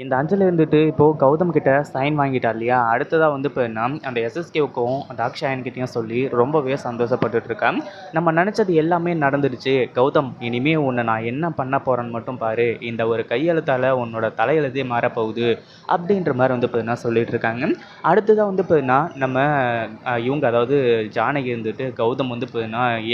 இந்த அஞ்சலி இருந்துட்டு இப்போ கௌதம் கிட்ட சைன் வாங்கிட்டா இல்லையா? அடுத்ததா வந்து இப்ப அந்த எஸ்எஸ்கேவுக்கும் தாக்ஷாயன் கிட்டயும் சொல்லி ரொம்பவே சந்தோஷப்பட்டுட்டு இருக்கா. நம்ம நெனச்சது எல்லாமே நடந்துடுச்சு. கௌதம் இனிமே உன்ன நான் என்ன பண்ண போறேன்னு மட்டும் பாரு. இந்த ஒரு கையெழுத்தால உன்னோட தலையெழுத்தே மாறப்போகுது. அப்படின்ற மாரி வந்து இப்ப சொல்லிட்டு இருக்காங்க. அடுத்ததா வந்து இப்ப நம்ம இவங்க அதாவது ஜானகி இருந்துட்டு கௌதம் வந்து இப்ப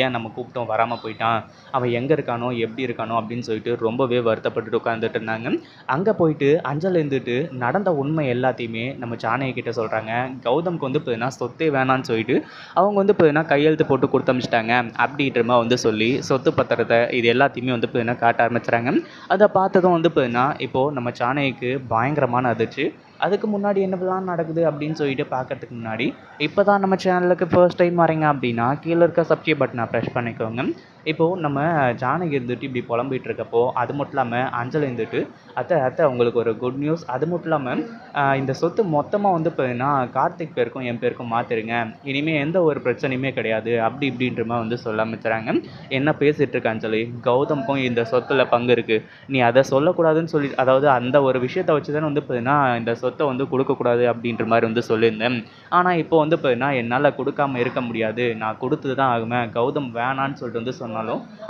ஏன் நம்ம கூப்பிட்டோம் வராம போயிட்டான். அவன் எங்க இருக்கானோ? எப்படி இருக்கானோ? அப்படின்னு சொல்லிட்டு ரொம்பவே வருத்தப்பட்டுட்டு உட்கார்ந்துட்டு இருந்தாங்க. அங்க போயிட்டு அஞ்சல் இருந்துட்டு நடந்த உண்மை எல்லாத்தையுமே நம்ம ஜானகி கிட்ட சொல்றாங்க. கௌதம்க்கு வந்து பார்த்தீங்கன்னா சொத்தே வேணான்னு சொல்லிட்டு அவங்க வந்து பார்த்தீங்கன்னா கையெழுத்து போட்டு கொடுத்து அனுப்பிச்சிட்டாங்க அப்படின்ற மாதிரி வந்து சொல்லி சொத்து பத்திரத்தை இது எல்லாத்தையுமே வந்து பார்த்தீங்கன்னா காட்ட ஆரம்பிச்சுறாங்க. அதை பார்த்ததும் வந்து பார்த்தீங்கன்னா இப்போ நம்ம ஜானகிக்கு பயங்கரமான அதிர்ச்சி. அதுக்கு முன்னாடி என்னலாம் நடக்குது அப்படின்னு சொல்லிட்டு பார்க்கறதுக்கு முன்னாடி இப்போ தான் நம்ம சேனலுக்கு ஃபர்ஸ்ட் டைம் வரீங்க அப்படின்னா கீழே இருக்க சப்ஸ்கிரைப் பட்டனை ப்ரெஸ் பண்ணிக்கோங்க. இப்போது நம்ம ஜானகி இருந்துட்டு இப்படி புலம்பிகிட்டு இருக்கப்போ அது மட்டும் இல்லாமல் அஞ்சல் இருந்துட்டு அத்தை அத்தை உங்களுக்கு ஒரு குட் நியூஸ். அது மட்டும் இல்லாமல் இந்த சொத்து மொத்தமாக வந்து பார்த்தீங்கன்னா கார்த்திக் பேருக்கும் என் பேருக்கும் மாற்றிருங்க. இனிமேல் எந்த ஒரு பிரச்சனையுமே கிடையாது அப்படி இப்படின்ற மாதிரி வந்து சொல்ல ஆரம்பிச்சுறாங்க. என்ன பேசிகிட்டு இருக்க அஞ்சலி? கௌதம்க்கும் இந்த சொத்தில் பங்கு இருக்குது. நீ அதை சொல்லக்கூடாதுன்னு சொல்லி அதாவது அந்த ஒரு விஷயத்தை வச்சு தானே வந்து பார்த்தீங்கன்னா இந்த சொத்தை வந்து கொடுக்கக்கூடாது அப்படின்ற மாதிரி வந்து சொல்லியிருந்தேன். ஆனால் இப்போ வந்து பார்த்தீங்கன்னா என்னால் கொடுக்காம இருக்க முடியாது. நான் கொடுத்து தான் ஆகுவேன். கௌதம் வேணான்னு சொல்லிட்டு வந்து சொன்னாலும்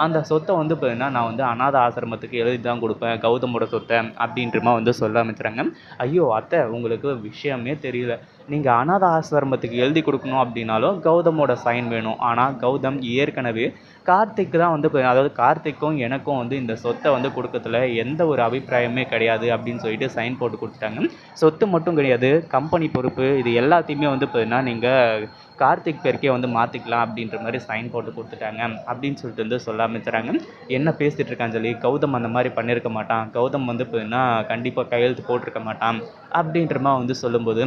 அந்த சொத்தை வந்து பார்த்தீங்கன்னா நான் வந்து அனாதை ஆசிரமத்துக்கு எழுதி தான் கொடுப்பேன் கௌதமோட சொத்தை அப்படின்ற மாதிரி வந்து சொல்ல ஆரம்பிச்சுறாங்க. ஐயோ அத்தை உங்களுக்கு விஷயமே தெரியல. நீங்கள் அனாதை ஆசிரமத்துக்கு எழுதி கொடுக்கணும் அப்படின்னாலும் கௌதமோட சைன் வேணும். ஆனால் கௌதம் ஏற்கனவே கார்த்திக் தான் வந்து அதாவது கார்த்திக்கும் எனக்கும் வந்து இந்த சொத்தை வந்து கொடுக்கறதுல எந்த ஒரு அபிப்பிராயமே கிடையாது அப்படின்னு சொல்லிட்டு சைன் போட்டு கொடுத்துட்டாங்க. சொத்து மட்டும் கிடையாது, கம்பெனி பொறுப்பு இது எல்லாத்தையுமே வந்து பார்த்தீங்கன்னா நீங்கள் கார்த்திக் பேருக்கே வந்து மாற்றிக்கலாம் அப்படின்ற மாதிரி சைன் போட்டு கொடுத்துட்டாங்க அப்படின்னு சொல்லிட்டு வந்து சொல்ல ஆரம்பிச்சுறாங்க. என்ன பேசிகிட்டு இருக்கான்னு சொல்லி கௌதம் அந்த மாதிரி பண்ணியிருக்க மாட்டான். கௌதம் வந்து பார்த்தீங்கன்னா கண்டிப்பாக கையெழுத்து போட்டிருக்க மாட்டான் அப்படின்ற மாதிரி வந்து சொல்லும்போது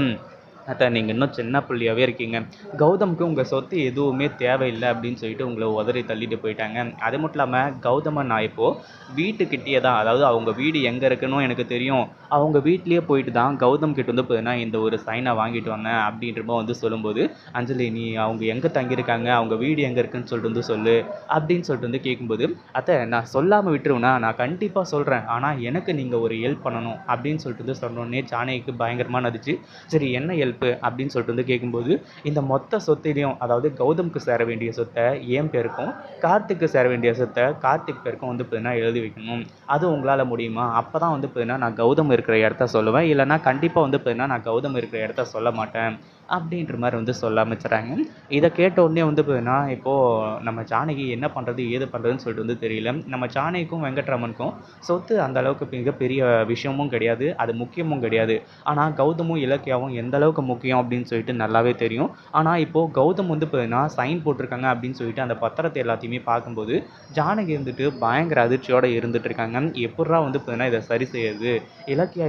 அத்தை நீங்கள் இன்னும் சின்ன பிள்ளையாகவே இருக்கீங்க. கௌதமுக்கு உங்கள் சொத்து எதுவுமே தேவையில்லை அப்படின்னு சொல்லிட்டு உங்களை உதறி தள்ளிட்டு போயிட்டாங்க. அது மட்டும் இல்லாமல் கௌதமை நான் இப்போது வீட்டுக்கிட்டேயே தான் அதாவது அவங்க வீடு எங்கே இருக்குன்னு எனக்கு தெரியும். அவங்க வீட்லேயே போயிட்டு தான் கௌதம் கிட்ட வந்து பார்த்தீங்கன்னா இந்த ஒரு சைனை வாங்கிட்டு வந்தேன் அப்படின்றப்போ வந்து சொல்லும்போது அஞ்சலி நீ அவங்க எங்கே தங்கியிருக்காங்க அவங்க வீடு எங்கே இருக்குன்னு சொல்லிட்டு வந்து சொல்லு அப்படின்னு சொல்லிட்டு வந்து கேட்கும்போது அத்தை நான் சொல்லாமல் விட்டுருவேனா நான் கண்டிப்பாக சொல்கிறேன். ஆனால் எனக்கு நீங்கள் ஒரு ஹெல்ப் பண்ணணும் அப்படின்னு சொல்லிட்டு வந்து சொன்னோடனே ஜானகிக்கு பயங்கரமாக நடிச்சு சரி என்ன ஹெல்ப் அப்படின்னு சொல்லிட்டு வந்து கேட்கும்போது இந்த மொத்த சொத்திலையும் அதாவது கௌதம்க்கு சேர வேண்டிய சொத்தை என் பேருக்கும் கார்த்திக்கு சேர வேண்டிய சொத்தை கார்த்திக் பேருக்கும் வந்து பார்த்தீங்கன்னா எழுதி வைக்கணும். அது உங்களால் முடியுமா? அப்போ தான் வந்து பார்த்தீங்கன்னா நான் கௌதம் இருக்கிற இடத்த சொல்லுவேன். இல்லைனா கண்டிப்பாக வந்து பார்த்தீங்கன்னா நான் கௌதம் இருக்கிற இடத்த சொல்ல மாட்டேன் அப்படின்ற மாதிரி வந்து சொல்ல ஆரம்பிச்சுறாங்க. இதை கேட்ட உடனே வந்து பார்த்தீங்கன்னா இப்போது நம்ம ஜானகி என்ன பண்ணுறது ஏது பண்ணுறதுன்னு சொல்லிட்டு வந்து தெரியல. நம்ம ஜானகிக்கும் வெங்கட்ராமனுக்கும் சொத்து அந்த அளவுக்கு மிகப்பெரிய விஷயமும் கிடையாது, அது முக்கியமும் கிடையாது. ஆனால் கௌதமும் இலக்கியாவும் எந்த அளவுக்கு முக்கியம் அப்படின்னு சொல்லிட்டு நல்லாவே தெரியும். ஆனால் இப்போது கௌதம் வந்து பார்த்தீங்கன்னா சைன் போட்டிருக்காங்க அப்படின்னு சொல்லிட்டு அந்த பத்திரத்தை எல்லாத்தையுமே பார்க்கும்போது ஜானகி இருந்துட்டு பயங்கர அதிர்ச்சியோடு இருந்துட்டு இருக்காங்க. எப்பட்றா வந்து பார்த்தீங்கன்னா இதை சரி செய்யுது? இலக்கியா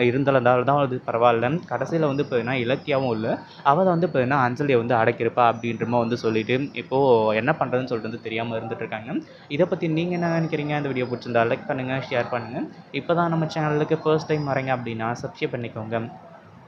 இருந்தால்தான் அது பரவாயில்ல. கடைசியில் வந்து பார்த்தீங்கன்னா இலக்கியாவும் இல்லை அவள் வந்து பார்த்தீங்கன்னா அஞ்சலியை வந்து அடைக்கிறப்பா அப்படின்றமா வந்து சொல்லிட்டு இப்போது என்ன பண்ணுறதுன்னு சொல்லிட்டு வந்து தெரியாமல் இருந்துட்டு இருக்காங்க. இதை பற்றி நீங்கள் என்ன நினைக்கிறீங்க? இந்த வீடியோ பிடிச்சிருந்தா லைக் பண்ணுங்கள், ஷேர் பண்ணுங்கள். இப்போ தான் நம்ம சேனலுக்கு ஃபர்ஸ்ட் டைம் வரீங்க அப்படின்னா சப்ஸ்கிரைப் பண்ணிக்கோங்க.